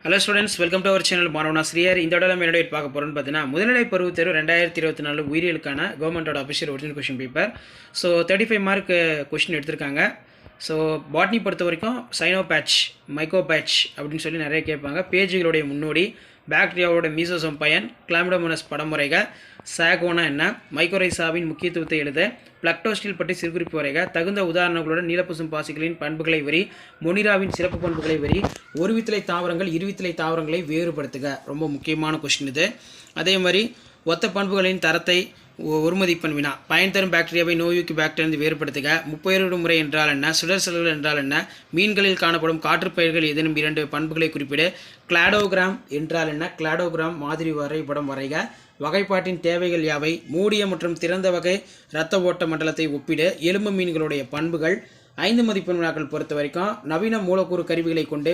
Hello students, welcome to our channel. மாணவனாசிரியர். இந்த இடம் நம்ம என்னோட பார்க்க போகிறோம்னு பார்த்தீங்கன்னா, முதுநிலை பருவத் தேர்வு 2024 உயிரியலுக்கான கவர்மெண்டோட official original question paper. So 35 mark question எடுத்திருக்காங்க. ஸோ பாட்னி பொறுத்த வரைக்கும் சைனோ பேட்ச், மைக்கோ பேட்ச் அப்படின்னு சொல்லி நிறைய கேட்பாங்க. பேஜுகளுடைய முன்னோடி, பாக்டீரியாவோட மீசோசோம் பயன், கிளாமிடோமோனஸ் படமுறைக, சாகோனா என்ன, மைக்கோரைசாவின் முக்கியத்துவத்தை எழுத, பிளக்டோஸ்டில் பற்றி சிறுகுறிப்பு வரைக, தகுந்த உதாரணங்களுடன் நீலப்பூசும் பாசிகளின் பண்புகளை வரி, மொனிராவின் சிறப்பு பண்புகளை வரி, ஒருவித்தலை தாவரங்கள் இருவித்தலை தாவரங்களை வேறுபடுத்துக. ரொம்ப முக்கியமான கொஸ்டின் இது. அதே மாதிரி ஒத்த பண்புகளின் தரத்தை ஒரு மதிப்பெண் வினா, பயன் தரும் பாக்டீரியாவை நோய்க்கு பாக்டீரியா வேறுபடுத்துக, முப்பெயரிடும் முறை என்றால் என்ன, சுடர் செல்கள் என்றால் என்ன, மீன்களில் காணப்படும் காற்றுப்பயிர்கள் ஏதேனும் 2 பண்புகளை குறிப்பிடு, கிளாடோகிராம் என்றால் என்ன, கிளாடோகிராம் மாதிரி வரைபடம் வரைக, வகைப்பாட்டின் தேவைகள் யாவை, மூடிய மற்றும் திறந்த வகை இரத்த ஓட்ட மண்டலத்தை ஒப்பிடு, எலும்பு மீன்களுடைய பண்புகள். 5 மதிப்பெண் வினாக்கள் பொறுத்த வரைக்கும் நவீன மூலக்கூறு கருவிகளை கொண்டு